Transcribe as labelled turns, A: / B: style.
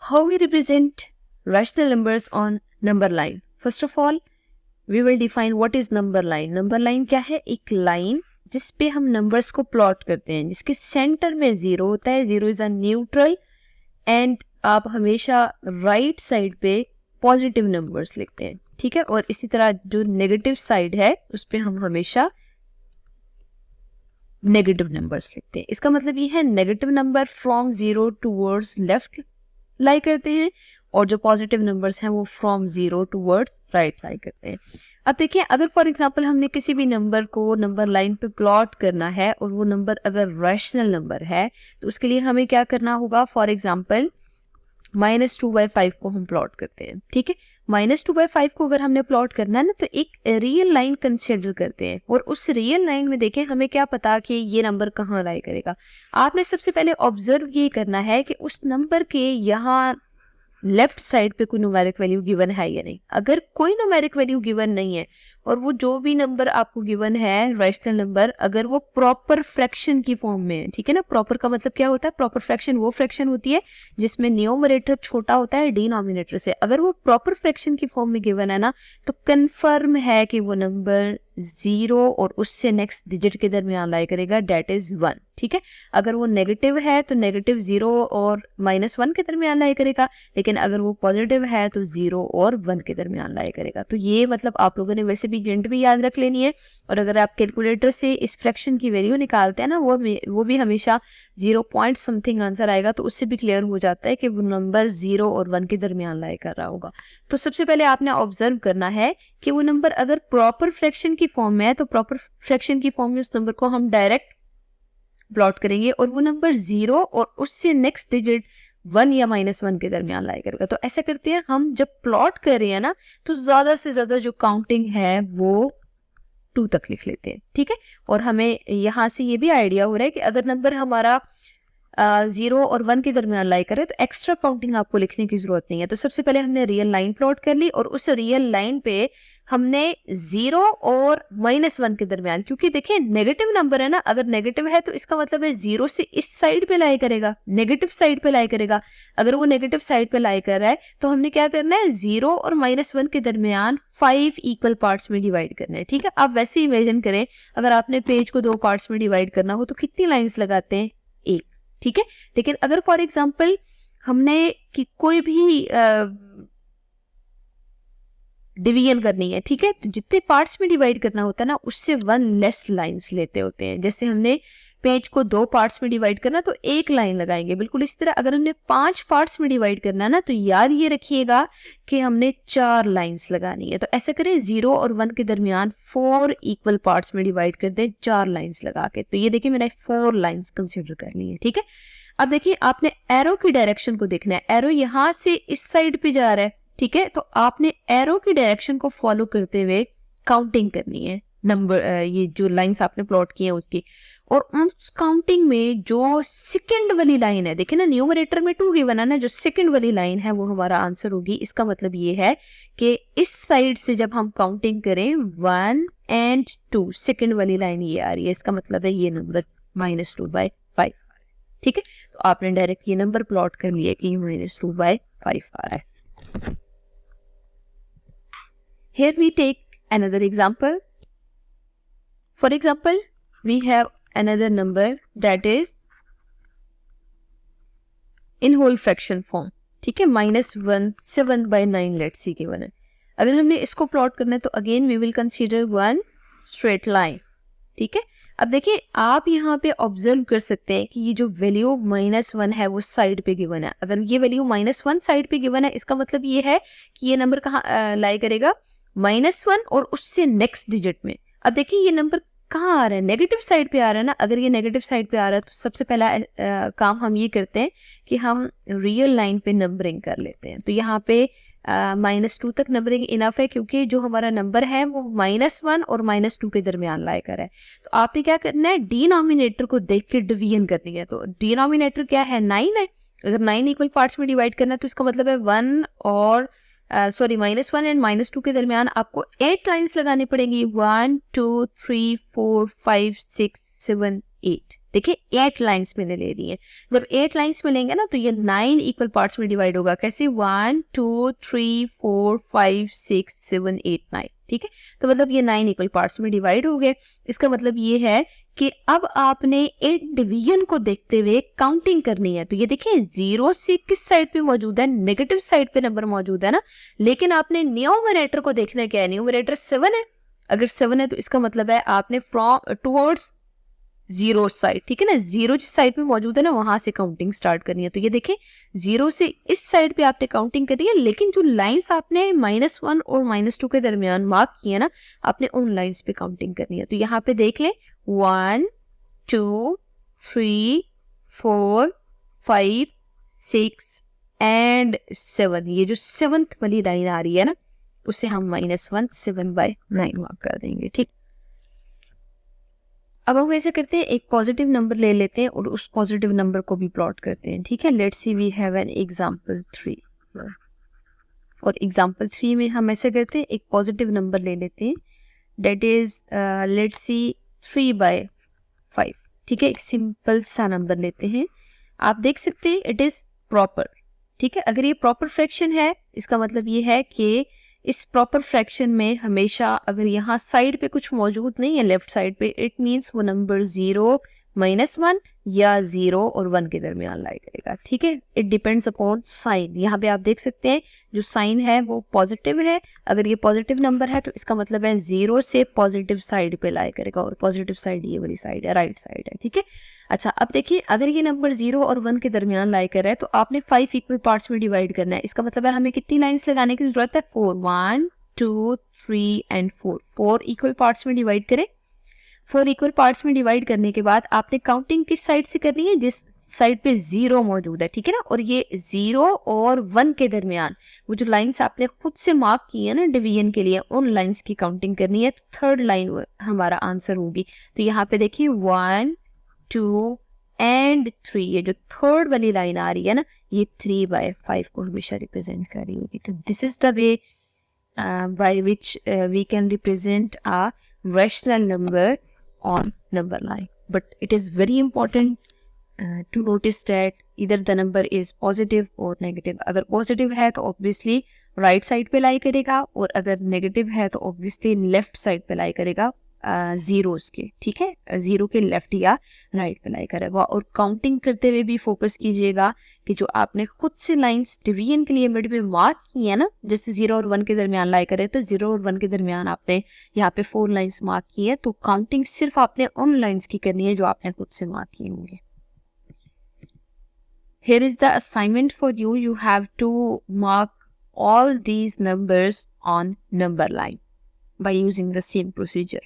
A: How we represent rational numbers on number line? First of all, we will define what is number line. Number line क्या है? एक line जिस पे हम numbers को plot करते हैं, जिसके सेंटर में जीरो होता है. Zero is a neutral and आप हमेशा राइट साइड पे पॉजिटिव नंबर्स लिखते हैं, ठीक है. और इसी तरह जो नेगेटिव साइड है उस पे हम हमेशा नेगेटिव नंबर्स लिखते हैं. इसका मतलब ये है negative number from zero towards left lie करते हैं और जो पॉजिटिव नंबर्स हैं वो from zero towards right lie करते हैं. अब देखिए, अगर फॉर एग्जांपल हमने किसी भी नंबर को नंबर लाइन पे प्लॉट करना है और वो नंबर अगर रैशनल नंबर है तो उसके लिए हमें क्या करना होगा. फॉर एग्जांपल -2/5 को हम प्लॉट करते हैं, ठीक है. -2/5 को अगर हमने प्लॉट करना है ना तो एक रियल लाइन कंसिडर करते हैं और उस रियल लाइन में देखें हमें क्या पता कि ये नंबर कहाँ लाई करेगा. आपने सबसे पहले ऑब्जर्व ये करना है कि उस नंबर के यहाँ लेफ्ट साइड पे कोई न्यूमेरिक वैल्यू गिवन है या नहीं. अगर कोई न्यूमेरिक वैल्यू गिवन नहीं है और वो जो भी नंबर आपको गिवन है रैशनल नंबर, अगर वो प्रॉपर फ्रैक्शन की फॉर्म में है, ठीक है ना. प्रॉपर का मतलब क्या होता है? प्रॉपर फ्रैक्शन वो फ्रैक्शन होती है जिसमें न्यूमरेटर छोटा होता है डिनोमिनेटर से. अगर वो प्रॉपर फ्रैक्शन की फॉर्म में गिवन है ना तो कंफर्म है कि वो नंबर जीरो और उससे नेक्स्ट डिजिट के दरमियान लाई करेगा, डेट इज 1, ठीक है. अगर वो नेगेटिव है तो नेगेटिव जीरो और -1 के दरमियान लाई करेगा, लेकिन अगर वो पॉजिटिव है तो 0 और 1 के दरमियान लाई करेगा. तो ये मतलब आप लोगों ने वैसे भी हिंट भी याद रख लेनी है. और अगर आप कैलकुलेटर से इस फ्रैक्शन की वैल्यू निकालते हैं ना वो भी हमेशा 0 पॉइंट समथिंग आंसर आएगा, तो उससे भी क्लियर हो जाता है कि वो नंबर 0 और 1 के दरमियान लाई कर रहा होगा. तो सबसे पहले आपने ऑब्जर्व करना है कि वो नंबर अगर प्रॉपर फ्रैक्शन की फॉर्म में है तो प्रॉपर फ्रैक्शन की फॉर्म में उस नंबर को हम डायरेक्ट प्लॉट करेंगे और वो नंबर 0 और उससे नेक्स्ट डिजिट 1 या -1 के दरमियान लाई करेगा. तो ऐसा करते हैं, हम जब प्लॉट कर रहे हैं ना तो ज्यादा से ज्यादा जो काउंटिंग है वो 2 तक लिख लेते हैं, ठीक है. और हमें यहाँ से ये भी आइडिया हो रहा है कि अगर नंबर हमारा 0 और 1 के दरमियान लाई करे तो एक्स्ट्रा काउंटिंग आपको लिखने की जरूरत नहीं है. तो सबसे पहले हमने रियल लाइन प्लॉट कर ली और उस रियल लाइन पे हमने 0 और -1 के दरमियान, क्योंकि देखिए नेगेटिव नंबर है ना, अगर नेगेटिव है तो इसका मतलब है 0 से इस साइड पे लाई करेगा, नेगेटिव साइड पे लाई करेगा. अगर वो नेगेटिव साइड पे लाई कर रहा है तो हमने क्या करना है, 0 और -1 के दरमियान 5 इक्वल पार्ट्स में डिवाइड करना है, ठीक है. आप वैसे इमेजिन करें अगर आपने पेज को 2 पार्ट्स में डिवाइड करना हो तो कितनी लाइंस लगाते हैं? 1, ठीक है. लेकिन अगर फॉर एग्जाम्पल हमने कि कोई भी डिवीजन करनी है, ठीक है, तो जितने पार्ट्स में डिवाइड करना होता है ना उससे 1 लेस लाइंस लेते होते हैं. जैसे हमने पेज को 2 पार्ट्स में डिवाइड करना तो 1 लाइन लगाएंगे. बिल्कुल इसी तरह अगर हमने 5 पार्ट्स में डिवाइड करना है ना तो याद ये रखिएगा कि हमने 4 लाइंस लगानी है. तो ऐसा करें, 0 और 1 के दरमियान 4 इक्वल पार्ट्स में डिवाइड कर दें 4 लाइंस लगा के. तो ये देखिए मैंने 4 लाइंस कंसिडर कर ली है, ठीक है. अब देखिए आपने एरो की डायरेक्शन को देखना है. एरो यहाँ से इस साइड पे जा रहा है, ठीक है. तो आपने एरो की डायरेक्शन को फॉलो करते हुए काउंटिंग करनी है नंबर, ये जो लाइंस आपने प्लॉट की है उसकी. और उस काउंटिंग में जो सेकंड वाली लाइन है, देखिए ना न्यूमरेटर में 2 गिवन है ना, जो सेकंड वाली लाइन है वो हमारा आंसर होगी. इसका मतलब ये है कि इस साइड से जब हम काउंटिंग करें 1 and 2, सेकंड वाली लाइन ये आ रही है, इसका मतलब है ये नंबर -2/5, ठीक है. तो आपने डायरेक्ट ये नंबर प्लॉट कर लिया कि -2/5 आ रहा है. Here we take another example. For example, we have another number that is in whole fraction form, ठीक है. -1/7/9 let's see given है. अगर हमने इसको प्लॉट करना है तो again we will consider one straight line, ठीक है. अब देखिए आप यहाँ पे ऑब्जर्व कर सकते हैं कि ये जो वैल्यू -1 है वो साइड पे गिवन है. अगर ये वैल्यू -1 साइड पे गिवन है इसका मतलब ये है कि ये नंबर कहाँ लाई करेगा, -1 और उससे नेक्स्ट डिजिट में. अब देखिए ये नंबर कहाँ आ रहा है, नेगेटिव साइड पे आ रहा है ना. अगर ये नेगेटिव साइड पे आ रहा है तो सबसे पहला काम हम ये करते हैं कि हम रियल लाइन पे नंबरिंग कर लेते हैं. तो यहाँ पे -2 तक नंबरिंग इनफ है क्योंकि जो हमारा नंबर है वो -1 और -2 के दरमियान लाई कर है. तो आपने क्या करना है, डिनोमिनेटर को देख के डिवीजन करनी है. तो डिनोमिनेटर क्या है, 9 है. अगर 9 इक्वल पार्ट्स में डिवाइड करना है तो इसका मतलब है 1 और -1 एंड -2 के दरमियान आपको 8 लाइंस लगानी पड़ेंगी. 1 2 3 4 5 6 7 8। देखिए 8 लाइंस मैंने ले ली है। जब 8 लाइंस में लेंगे ना तो ये 9 इक्वल पार्ट्स में डिवाइड होगा। कैसे? 1 2 3 4 5 6 7 8 9। ठीक है, तो मतलब ये 9 इक्वल पार्ट्स में डिवाइड हो गए। इसका मतलब ये है कि अब आपने 8 डिवीजन को देखते हुए काउंटिंग करनी है। तो ये देखिए 0 से किस साइड पे मौजूद है? नेगेटिव साइड पे नंबर मौजूद है ना, लेकिन आपने न्यूमरेटर को देखना क्या है? न्यूमरेटर 7 है। अगर 7 है तो इसका मतलब है आपने फ्रॉम टुवर्ड्स जीरो साइड, ठीक है ना, जीरो जिस साइड पे मौजूद है ना वहां से काउंटिंग स्टार्ट करनी है। तो ये देखें जीरो से इस साइड पे आपने काउंटिंग करी है, लेकिन जो लाइंस आपने -1 और -2 के दरमियान मार्क किए ना, आपने उन लाइंस पे काउंटिंग करनी है। तो यहाँ पे देख लें 1 2 3 4 5 6 एंड 7। ये जो 7th वाली लाइन आ रही है ना, उसे हम -1 7/9 मार्क कर देंगे। ठीक, अब हम ऐसे करते हैं, एक पॉजिटिव नंबर ले लेते हैं और उस पॉजिटिव नंबर को भी प्लॉट करते हैं। ठीक है, let's see we have an example 3। और एग्जांपल 3 में हम ऐसे करते हैं, एक पॉजिटिव नंबर ले लेते हैं, दैट इज लेट्स सी 3/5। ठीक है, एक सिंपल सा नंबर लेते हैं। आप देख सकते हैं इट इज प्रॉपर। ठीक है, अगर ये प्रॉपर फ्रैक्शन है, इसका मतलब ये है कि इस प्रॉपर फ्रैक्शन में हमेशा अगर यहाँ साइड पे कुछ मौजूद नहीं है, लेफ्ट साइड पे, इट मींस वो नंबर 0 -1 या 0 और 1 के दरमियान लाई करेगा। ठीक है, इट डिपेंड्स अपॉन साइन। यहाँ पे आप देख सकते हैं जो साइन है वो पॉजिटिव है। अगर ये पॉजिटिव नंबर है तो इसका मतलब है 0 से पॉजिटिव साइड पे लाई करेगा, और पॉजिटिव साइड ये वाली साइड है, राइट साइड है। ठीक है, अच्छा अब देखिए अगर ये नंबर 0 और 1 के दरमियान लाई कर रहा है तो आपने 5 इक्वल पार्ट्स में डिवाइड करना है। इसका मतलब है हमें कितनी लाइंस लगाने की जरूरत है? 4। 1 2 3 एंड 4। 4 इक्वल पार्ट्स में डिवाइड करें। 4 इक्वल पार्ट्स में डिवाइड करने के बाद आपने काउंटिंग किस साइड से करनी है? जिस साइड पे 0 मौजूद है। ठीक है ना, और ये 0 और 1 के दरमियान वो जो लाइंस आपने खुद से मार्क की है ना डिवीजन के लिए, उन लाइंस की काउंटिंग करनी है। तो थर्ड लाइन हमारा आंसर होगी। तो यहाँ पे देखिए 1 2 एंड 3, ये जो थर्ड वाली लाइन आ रही है ना, ये 3/5 को हमेशा रिप्रेजेंट कर रही होगी। तो this is the way by which we can represent a rational number on number line. But it is very important to notice that either the number is positive or negative. अगर positive है तो obviously right side पे लाई करेगा, और अगर negative है तो obviously left side पे लाई करेगा zeros के। ठीक है, जीरो के लेफ्ट या राइट पे लाई करेगा। और काउंटिंग करते हुए भी फोकस कीजिएगा कि जो आपने खुद से लाइंस डिवीजन के लिए मिड में मार्क की है ना, जैसे 0 और 1 के दरमियान लाई करे, तो 0 और 1 के दरमियान आपने यहाँ पे 4 लाइंस मार्क की है, तो काउंटिंग सिर्फ आपने उन लाइंस की करनी है जो आपने खुद से मार्क की होंगे। Here is the assignment for you. You have to mark all these numbers on number line by using the same procedure.